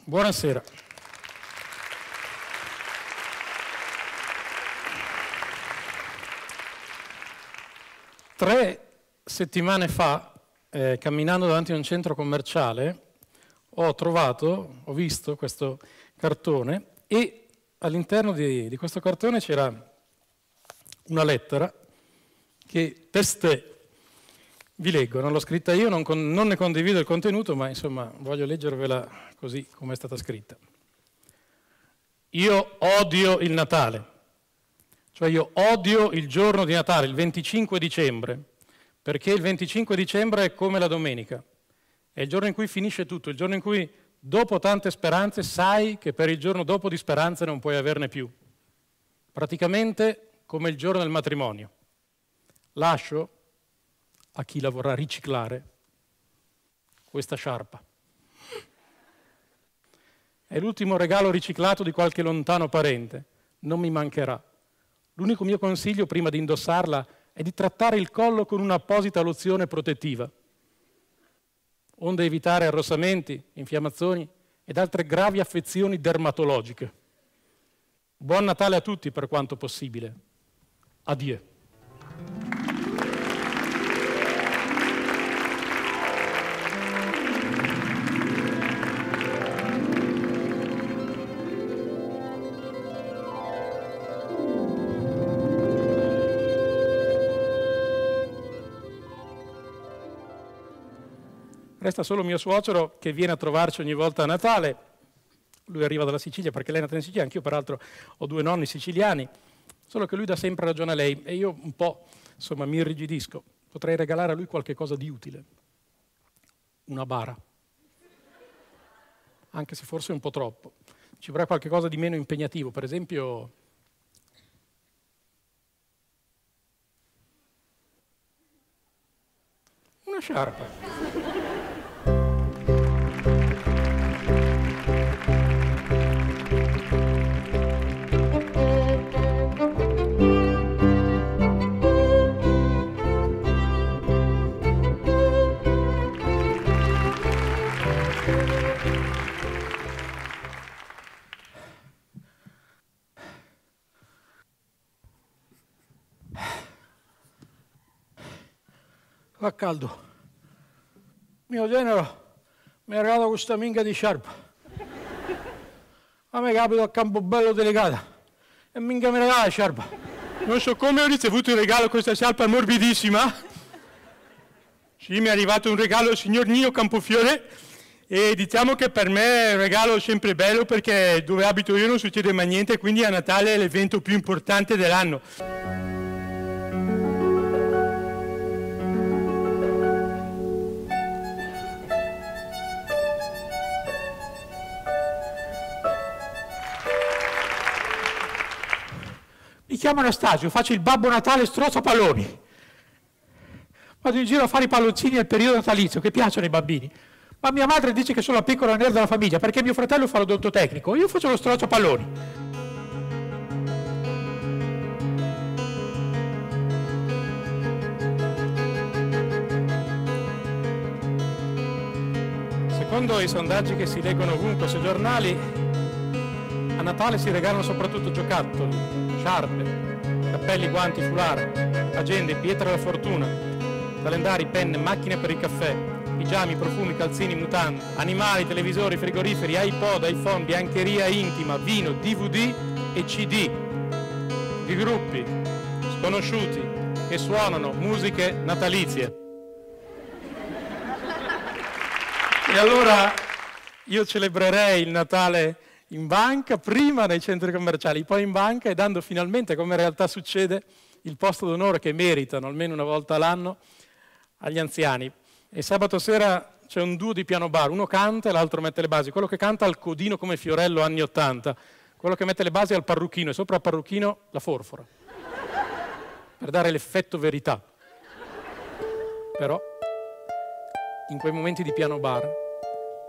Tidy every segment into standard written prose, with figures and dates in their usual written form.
Buonasera. Tre settimane fa, camminando davanti a un centro commerciale, ho visto questo cartone e all'interno di questo cartone c'era una lettera che testé vi leggo, non l'ho scritta io, non ne condivido il contenuto, ma insomma voglio leggervela così come è stata scritta. Io odio il Natale, cioè io odio il giorno di Natale, il 25 dicembre, perché il 25 dicembre è come la domenica, è il giorno in cui finisce tutto, il giorno in cui dopo tante speranze sai che per il giorno dopo di speranze non puoi averne più, praticamente come il giorno del matrimonio. Lascio a chi la vorrà riciclare questa sciarpa. È l'ultimo regalo riciclato di qualche lontano parente, non mi mancherà. L'unico mio consiglio prima di indossarla è di trattare il collo con un'apposita lozione protettiva, onde evitare arrossamenti, infiammazioni ed altre gravi affezioni dermatologiche. Buon Natale a tutti per quanto possibile. Addio. Resta solo mio suocero che viene a trovarci ogni volta a Natale. Lui arriva dalla Sicilia perché lei è nata in Sicilia, anch'io peraltro ho 2 nonni siciliani, solo che lui dà sempre ragione a lei e io un po', insomma, mi irrigidisco. Potrei regalare a lui qualche cosa di utile. Una bara. Anche se forse è un po' troppo. Ci vorrà qualche cosa di meno impegnativo, per esempio una sciarpa. Fa caldo. Mio genero mi ha regalato questa minchia di sciarpa. A me capita a Campobello Delicata e minchia mi regala la sciarpa. Non so come ho ricevuto il regalo questa sciarpa morbidissima. Sì, mi è arrivato un regalo del signor Nino Campofiore e diciamo che per me è un regalo sempre bello perché dove abito io non succede mai niente, quindi a Natale è l'evento più importante dell'anno. Mi chiamo Anastasio, faccio il Babbo Natale strozzo palloni. Vado in giro a fare i palloncini al periodo natalizio, che piacciono ai bambini. Ma mia madre dice che sono la piccola nerd della famiglia, perché mio fratello fa l'odontotecnico, io faccio lo strozzo palloni. Secondo i sondaggi che si leggono ovunque sui giornali, a Natale si regalano soprattutto giocattoli, sciarpe, cappelli, guanti, foulard, agende, pietre della fortuna, calendari, penne, macchine per il caffè, pigiami, profumi, calzini, mutande, animali, televisori, frigoriferi, iPod, iPhone, biancheria intima, vino, DVD e CD di gruppi sconosciuti che suonano musiche natalizie. E allora io celebrerei il Natale in banca, prima nei centri commerciali, poi in banca e dando finalmente, come in realtà succede, il posto d'onore che meritano almeno una volta all'anno agli anziani. E sabato sera c'è un duo di piano bar, uno canta e l'altro mette le basi. Quello che canta al codino come Fiorello anni '80, quello che mette le basi al parrucchino e sopra al parrucchino la forfora, per dare l'effetto verità. Però in quei momenti di piano bar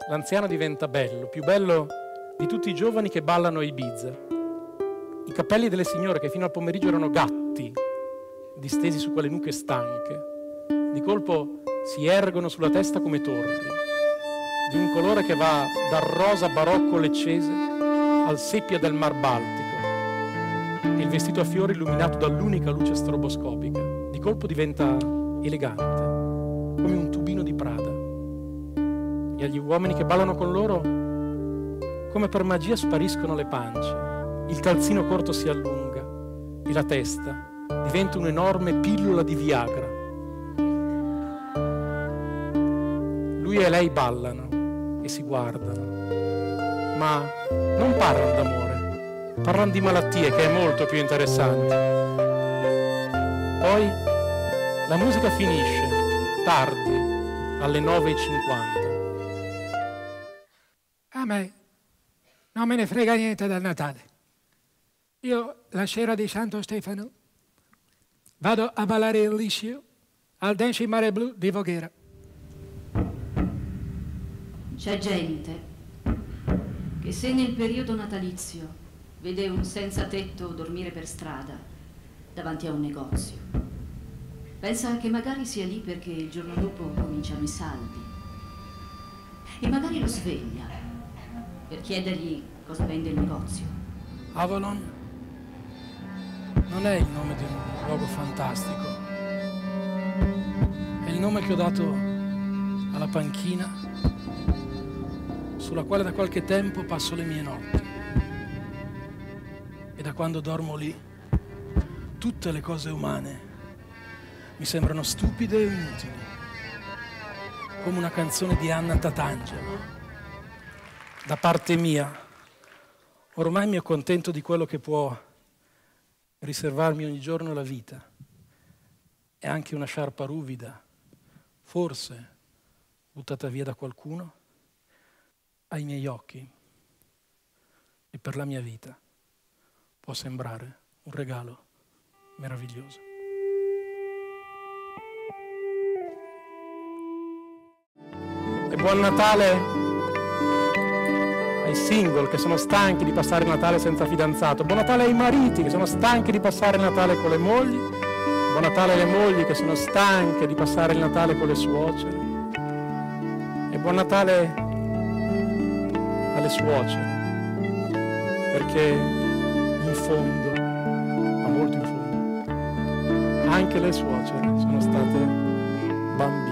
l'anziano diventa bello, più bello di tutti i giovani che ballano a Ibiza. I capelli delle signore che fino al pomeriggio erano gatti, distesi su quelle nuche stanche, di colpo si ergono sulla testa come torri, di un colore che va dal rosa barocco leccese al seppia del Mar Baltico. E il vestito a fiori illuminato dall'unica luce stroboscopica di colpo diventa elegante, come un tubino di Prada. E agli uomini che ballano con loro, come per magia, spariscono le pance, il calzino corto si allunga e la testa diventa un'enorme pillola di Viagra. Lui e lei ballano e si guardano, ma non parlano d'amore, parlano di malattie, che è molto più interessante. Poi la musica finisce, tardi, alle 9:50. A me non me ne frega niente del Natale. Io la sera di Santo Stefano vado a ballare il liscio al Dance in Mare Blu di Voghera. C'è gente che se nel periodo natalizio vede un senza tetto dormire per strada davanti a un negozio, pensa che magari sia lì perché il giorno dopo cominciano i saldi e magari lo sveglia per chiedergli cosa vende il negozio. Avalon non è il nome di un luogo fantastico, è il nome che ho dato alla panchina sulla quale da qualche tempo passo le mie notti. E da quando dormo lì, tutte le cose umane mi sembrano stupide e inutili, come una canzone di Anna Tatangelo. Da parte mia, ormai mi accontento di quello che può riservarmi ogni giorno la vita. E anche una sciarpa ruvida, forse buttata via da qualcuno, ai miei occhi e per la mia vita può sembrare un regalo meraviglioso. E buon Natale ai single che sono stanchi di passare il Natale senza fidanzato. Buon Natale ai mariti che sono stanchi di passare il Natale con le mogli. Buon Natale alle mogli che sono stanche di passare il Natale con le suocere. E buon Natale alle suocere, perché in fondo, ma molto in fondo, anche le suocere sono state bambine.